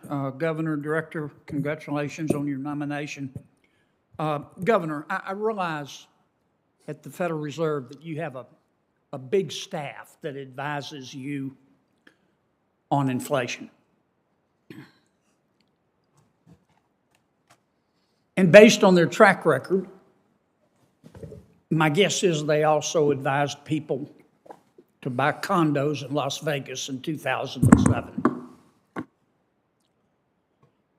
Governor, Director, congratulations on your nomination. Governor, I realize at the Federal Reserve that you have a big staff that advises you on inflation. And based on their track record, my guess is they also advised people to buy condos in Las Vegas in 2007.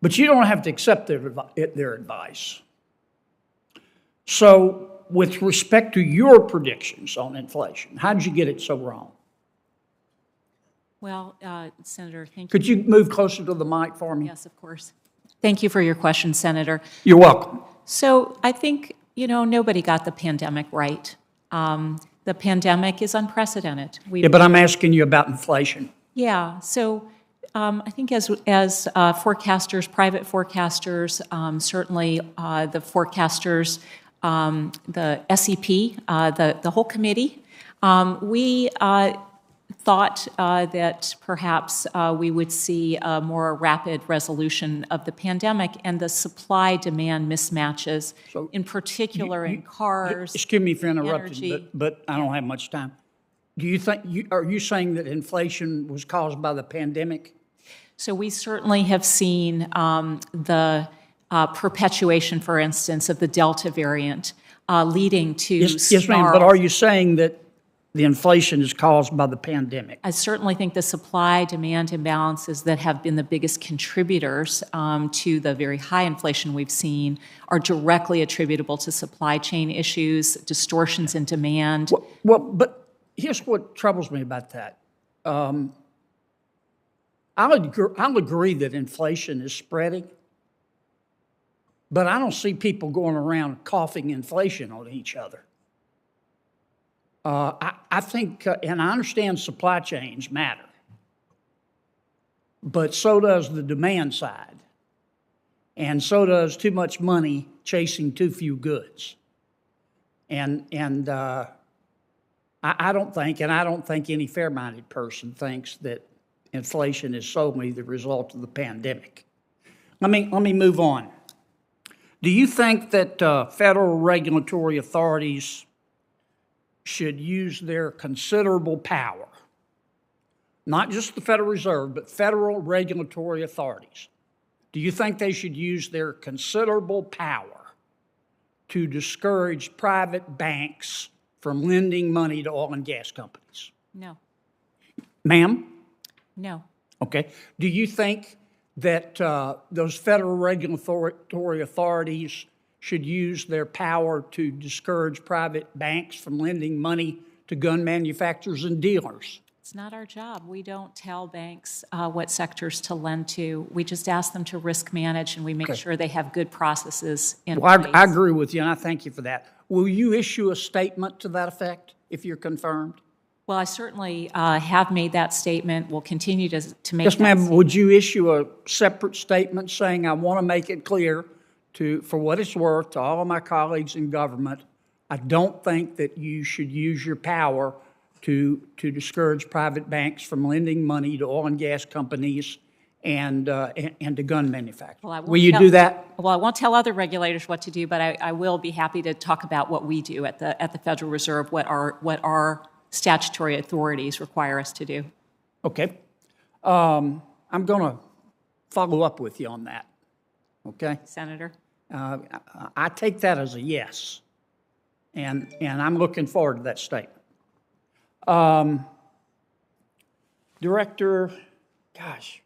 But you don't have to accept their advice. So, with respect to your predictions on inflation, how did you get it so wrong? Well, Senator, thank you. Could you move closer to the mic for me? Yes, of course. Thank you for your question, Senator. You're welcome. So I think, nobody got the pandemic right. The pandemic is unprecedented. But I'm asking you about inflation. Yeah, so I think as forecasters, private forecasters, certainly the forecasters, the SEP, the whole committee, we thought that perhaps we would see a more rapid resolution of the pandemic and the supply-demand mismatches, so in particular in cars. Excuse me for interrupting, energy. but I don't have much time. Do you think are you saying that inflation was caused by the pandemic? So we certainly have seen the perpetuation, for instance, of the Delta variant leading to yes, ma'am. But are you saying that the inflation is caused by the pandemic? I certainly think the supply-demand imbalances that have been the biggest contributors to the very high inflation we've seen are directly attributable to supply chain issues, distortions in demand. Well, but here's what troubles me about that. I'll agree that inflation is spreading, but I don't see people going around coughing inflation on each other. I think, and I understand supply chains matter, but so does the demand side, and so does too much money chasing too few goods. And I don't think, and I don't think any fair-minded person thinks that inflation is solely the result of the pandemic. Let me move on. Do you think that federal regulatory authorities should use their considerable power, not just the Federal Reserve, but federal regulatory authorities? Do you think they should use their considerable power to discourage private banks from lending money to oil and gas companies? No. Ma'am? No. Okay. Do you think that those federal regulatory authorities should use their power to discourage private banks from lending money to gun manufacturers and dealers? It's not our job. We don't tell banks what sectors to lend to. We just ask them to risk manage, and we make sure they have good processes in place. I agree with you, and I thank you for that. Will you issue a statement to that effect if you're confirmed? Well, I certainly have made that statement. We'll continue to make yes, that ma'am. statement. Would you issue a separate statement saying, I want to make it clear for what it's worth to all of my colleagues in government, I don't think that you should use your power to discourage private banks from lending money to oil and gas companies and to gun manufacturers. Well, will you do that? Well, I won't tell other regulators what to do, but I will be happy to talk about what we do at the Federal Reserve, what our statutory authorities require us to do. Okay. I'm going to follow up with you on that. Okay? Senator? I take that as a yes, and I'm looking forward to that statement. Director, gosh,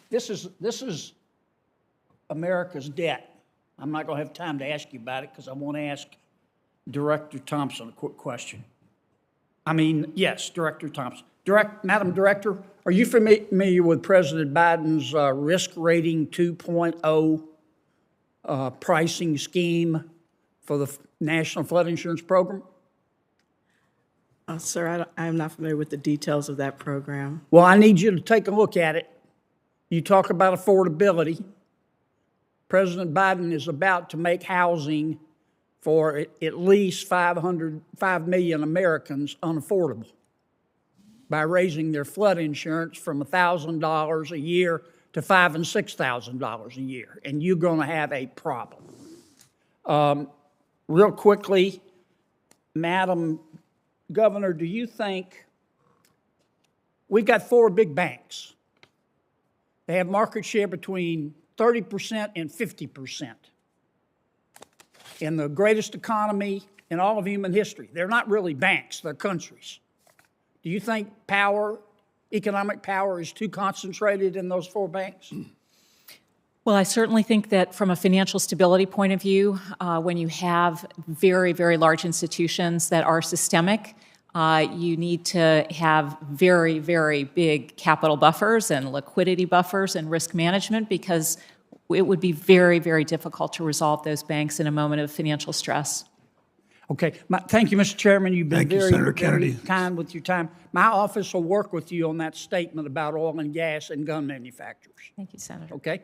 this is America's debt. I'm not going to have time to ask you about it because I want to ask Director Thompson a quick question. Yes, Director Thompson. Madam Director, are you familiar with President Biden's risk rating 2.0 pricing scheme for the National Flood Insurance Program? Sir, I'm not familiar with the details of that program. Well, I need you to take a look at it. You talk about affordability. President Biden is about to make housing for at least 5 million Americans unaffordable by raising their flood insurance from $1,000 a year to $5,000 and $6,000 a year, and you're going to have a problem. Real quickly, Madam Governor, do you think we've got 4 big banks? They have market share between 30% and 50% in the greatest economy in all of human history. They're not really banks, they're countries. Do you think economic power is too concentrated in those 4 banks? Well, I certainly think that from a financial stability point of view, when you have very, very large institutions that are systemic, you need to have very, very big capital buffers and liquidity buffers and risk management, because it would be very, very difficult to resolve those banks in a moment of financial stress. Okay. Thank you, Mr. Chairman. You've been Thank you, very, Senator very Kennedy. kind with your time. My office will work with you on that statement about oil and gas and gun manufacturers. Thank you, Senator. Okay?